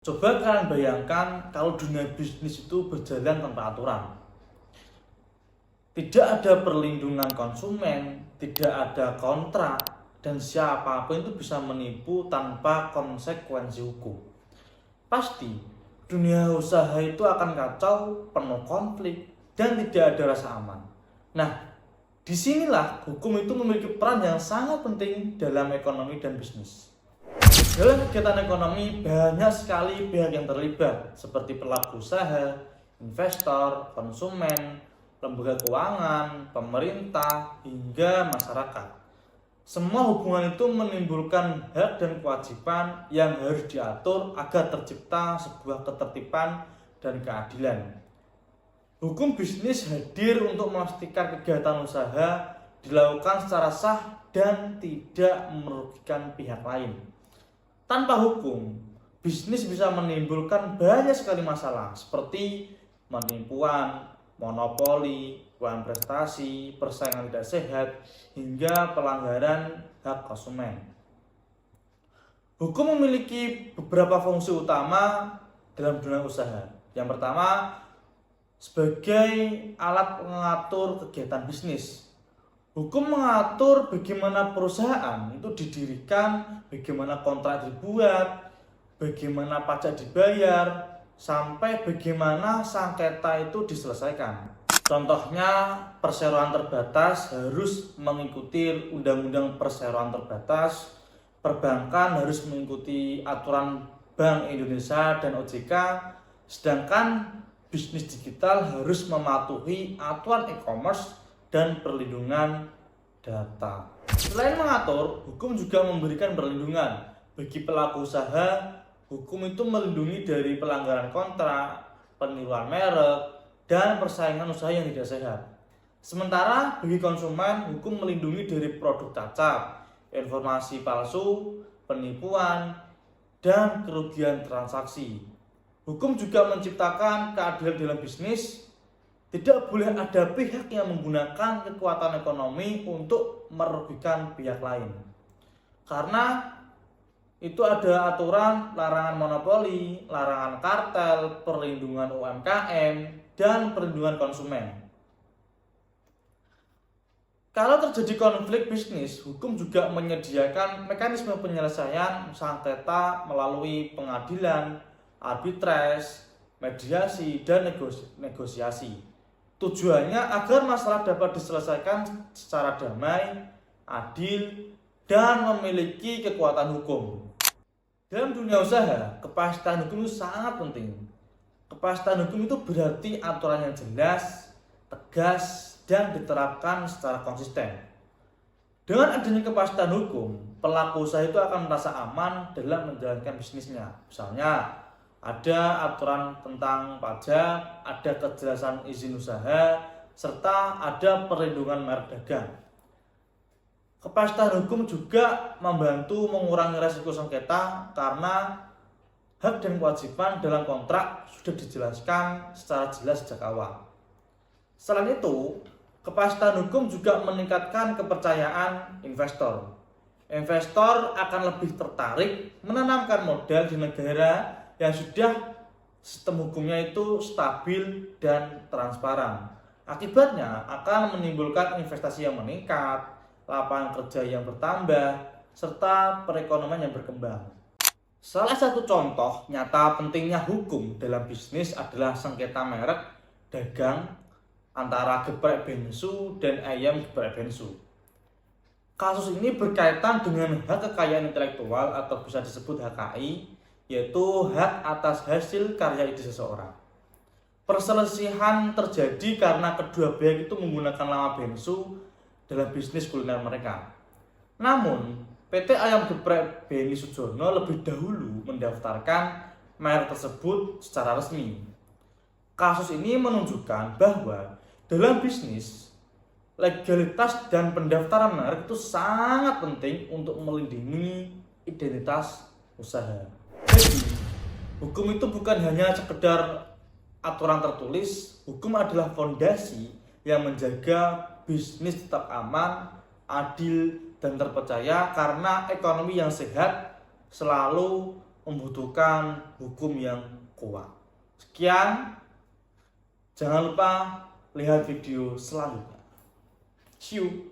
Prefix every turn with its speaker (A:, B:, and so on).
A: Coba kalian bayangkan kalau dunia bisnis itu berjalan tanpa aturan. Tidak ada perlindungan konsumen, tidak ada kontrak, dan siapapun itu bisa menipu tanpa konsekuensi hukum. Pasti dunia usaha itu akan kacau, penuh konflik, dan tidak ada rasa aman. Nah, disinilah hukum itu memiliki peran yang sangat penting dalam ekonomi dan bisnis. Dalam kegiatan ekonomi banyak sekali pihak yang terlibat seperti pelaku usaha, investor, konsumen, lembaga keuangan, pemerintah, hingga masyarakat. Semua hubungan itu menimbulkan hak dan kewajiban yang harus diatur agar tercipta sebuah ketertiban dan keadilan. Hukum bisnis hadir untuk memastikan kegiatan usaha dilakukan secara sah dan tidak merugikan pihak lain. Tanpa hukum, bisnis bisa menimbulkan banyak sekali masalah seperti penipuan, monopoli, uang prestasi, persaingan tidak sehat, hingga pelanggaran hak konsumen. Hukum memiliki beberapa fungsi utama dalam dunia usaha. Yang pertama, sebagai alat pengatur kegiatan bisnis. Hukum mengatur bagaimana perusahaan itu didirikan, bagaimana kontrak dibuat, bagaimana pajak dibayar, sampai bagaimana sengketa itu diselesaikan. Contohnya, perseroan terbatas harus mengikuti Undang-Undang Perseroan Terbatas, perbankan harus mengikuti aturan Bank Indonesia dan OJK, sedangkan bisnis digital harus mematuhi aturan e-commerce dan perlindungan data. Selain mengatur, hukum juga memberikan perlindungan bagi pelaku usaha. Hukum itu melindungi dari pelanggaran kontrak, peniruan merek, dan persaingan usaha yang tidak sehat. Sementara bagi konsumen, hukum melindungi dari produk cacat, informasi palsu, penipuan, dan kerugian transaksi. Hukum juga menciptakan keadilan dalam bisnis. Tidak boleh ada pihak yang menggunakan kekuatan ekonomi untuk merugikan pihak lain. Karena itu ada aturan larangan monopoli, larangan kartel, perlindungan UMKM, dan perlindungan konsumen. Kalau terjadi konflik bisnis, hukum juga menyediakan mekanisme penyelesaian sengketa melalui pengadilan, arbitrase, mediasi, dan negosiasi. Tujuannya agar masalah dapat diselesaikan secara damai, adil, dan memiliki kekuatan hukum. Dalam dunia usaha, kepastian hukum itu sangat penting. Kepastian hukum itu berarti aturan yang jelas, tegas, dan diterapkan secara konsisten. Dengan adanya kepastian hukum, pelaku usaha itu akan merasa aman dalam menjalankan bisnisnya. Misalnya, ada aturan tentang pajak, ada kejelasan izin usaha, serta ada perlindungan merek dagang. Kepastian hukum juga membantu mengurangi resiko sengketa karena hak dan kewajiban dalam kontrak sudah dijelaskan secara jelas sejak awal. Selain itu, kepastian hukum juga meningkatkan kepercayaan investor. Investor akan lebih tertarik menanamkan modal di negara yang sudah sistem hukumnya itu stabil dan transparan. Akibatnya akan menimbulkan investasi yang meningkat, lapangan kerja yang bertambah, serta perekonomian yang berkembang. Salah satu contoh nyata pentingnya hukum dalam bisnis adalah sengketa merek dagang antara geprek bensu dan ayam geprek bensu. Kasus ini berkaitan dengan hak kekayaan intelektual atau bisa disebut HKI, yaitu hak atas hasil karya ide seseorang. Perselisihan terjadi karena kedua pihak itu menggunakan nama bensu dalam bisnis kuliner mereka. Namun, PT Ayam Geprek Beni Sujono lebih dahulu mendaftarkan merek tersebut secara resmi. Kasus ini menunjukkan bahwa dalam bisnis, legalitas dan pendaftaran merek itu sangat penting untuk melindungi identitas usaha. Jadi, hukum itu bukan hanya sekedar aturan tertulis, hukum adalah fondasi yang menjaga bisnis tetap aman, adil, dan terpercaya karena ekonomi yang sehat selalu membutuhkan hukum yang kuat. Sekian, jangan lupa lihat video selanjutnya. See you.